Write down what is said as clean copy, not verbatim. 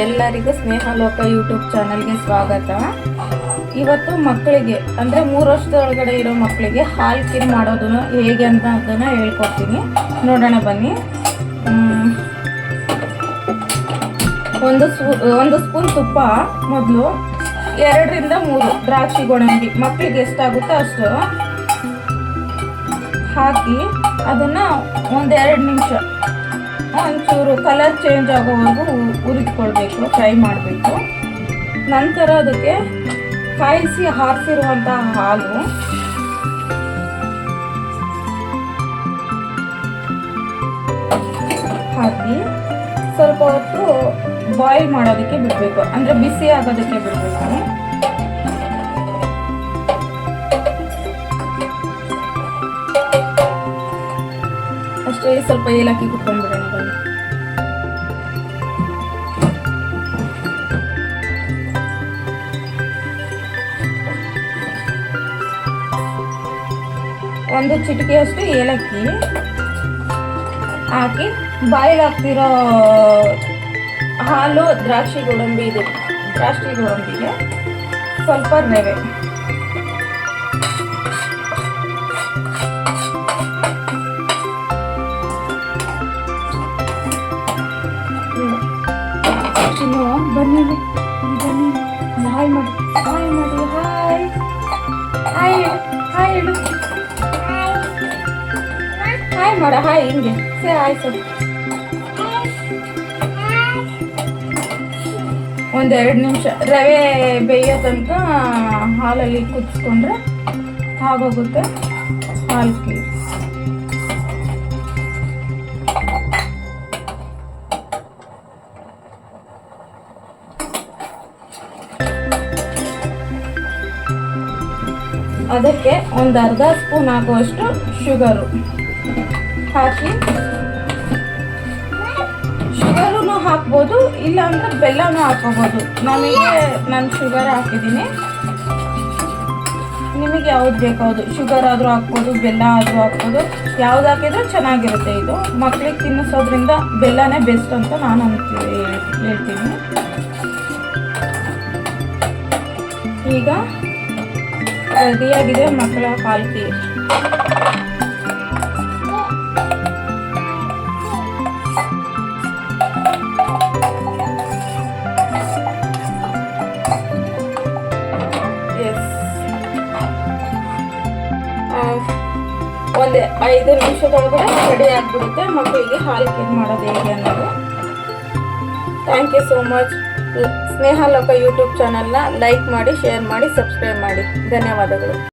ಎಲ್ಲರಿಗೂ ಸ್ನೇಹಲೋಕ ಯೂಟ್ಯೂಬ್ ಚಾನಲ್ಗೆ ಸ್ವಾಗತ. ಇವತ್ತು ಮಕ್ಕಳಿಗೆ ಅಂದರೆ 3 ವರ್ಷದೊಳಗಡೆ ಇರೋ ಮಕ್ಕಳಿಗೆ ಹಾಲು ಕಿರ್ ಮಾಡೋದನ್ನು ಹೇಗೆ ಅಂತ ಅದನ್ನು ಹೇಳ್ಕೊಡ್ತೀನಿ. ನೋಡೋಣ ಬನ್ನಿ. ಒಂದು ಸ್ಪೂನ್ ತುಪ್ಪ ಮೊದಲು 2 ರಿಂದ 3 ದ್ರಾಕ್ಷಿ ಗೋಡಂಬಿ ಮಕ್ಕಳಿಗೆ ಎಷ್ಟಾಗುತ್ತೋ ಅಷ್ಟು ಹಾಕಿ ಅದನ್ನು 1-2 ನಿಮಿಷ ಒಂಚೂರು ಕಲರ್ ಚೇಂಜ್ ಆಗೋವರೆಗೂ ಹುರಿದ್ಕೊಳ್ಬೇಕು, ಫ್ರೈ ಮಾಡಬೇಕು. ನಂತರ ಅದಕ್ಕೆ ಕಾಯಿಸಿ ಹಾರಿಸಿರುವಂಥ ಹಾಲು ಹಾಕಿ ಸ್ವಲ್ಪ ಹೊತ್ತು ಬಾಯ್ಲ್ ಮಾಡೋದಕ್ಕೆ ಬಿಡಬೇಕು, ಅಂದರೆ ಬಿಸಿ ಆಗೋದಕ್ಕೆ ಬಿಡಬೇಕು. ಅಷ್ಟೇ, ಸ್ವಲ್ಪ ಏಲಕ್ಕಿ ಕುಟ್ಕೊಂಡ್ಬಿಡೋಣ ಬನ್ನಿ. ಒಂದು ಚಿಟಿಕೆಯಷ್ಟು ಏಲಕ್ಕಿ ಹಾಕಿ ಬಾಯಿಲ್ ಹಾಕ್ತಿರೋ ಹಾಲು ದ್ರಾಕ್ಷಿ ಗೋಡಂಬಿಗೆ ಸ್ವಲ್ಪ ರವೆ ಬನ್ನಿ ಹಾಯ್ ಮಾಡಿ ಹಾಯ್ ಹೇಳು ಹಾಯ್ ಮಾಡ ಹಾಯ್ ಹಿಂಗೆ ಸೇ ಹಾಯ್ ಸರ್. 1-2 ನಿಮಿಷ ರವೆ ಬೇಯೋ ತನಕ ಹಾಲಲ್ಲಿ ಕುದಿಸ್ಕೊಂಡ್ರೆ ಆಗೋಗುತ್ತೆ ಹಾಲು ಕೀರ್. ಅದಕ್ಕೆ 1/2 ಸ್ಪೂನ್ ಆಗುವಷ್ಟು ಶುಗರು ಹಾಕಿ, ಶುಗರೂ ಹಾಕ್ಬೋದು, ಇಲ್ಲ ಅಂದರೆ ಬೆಲ್ಲನೂ ಹಾಕೋಬೋದು. ನಾನು ಶುಗರ್ ಹಾಕಿದ್ದೀನಿ, ನಿಮಗೆ ಯಾವ್ದು ಬೇಕಾವುದು ಶುಗರ್ ಆದರೂ ಹಾಕ್ಬೋದು, ಬೆಲ್ಲ ಆದರೂ ಹಾಕ್ಬೋದು. ಯಾವ್ದು ಹಾಕಿದ್ರೂ ಚೆನ್ನಾಗಿರುತ್ತೆ. ಇದು ಮಕ್ಕಳಿಗೆ ತಿನ್ನಿಸೋದ್ರಿಂದ ಬೆಲ್ಲನೇ ಬೆಸ್ಟ್ ಅಂತ ನಾನು ಹೇಳ್ತೀನಿ. ಈಗ ರೆಡಿಯಾಗಿದೆ ಮಕ್ಕಳ ಹಾಲು ಕೀರ್. ಒಂದು 5 ನಿಮಿಷದೊಳಗಡೆ ರೆಡಿ ಆಗಿಬಿಡುತ್ತೆ ಮಕ್ಕಳಿಗೆ ಹಾಲು ಕೀರ್ ಮಾಡೋದು ಹೇಗೆ ಅನ್ನೋದು. Thank you so much. Snehaloka YouTube ಚಾನಲ್ನ ಲೈಕ್ ಮಾಡಿ, ಶೇರ್ ಮಾಡಿ, ಸಬ್ಸ್ಕ್ರೈಬ್ ಮಾಡಿ. ಧನ್ಯವಾದಗಳು.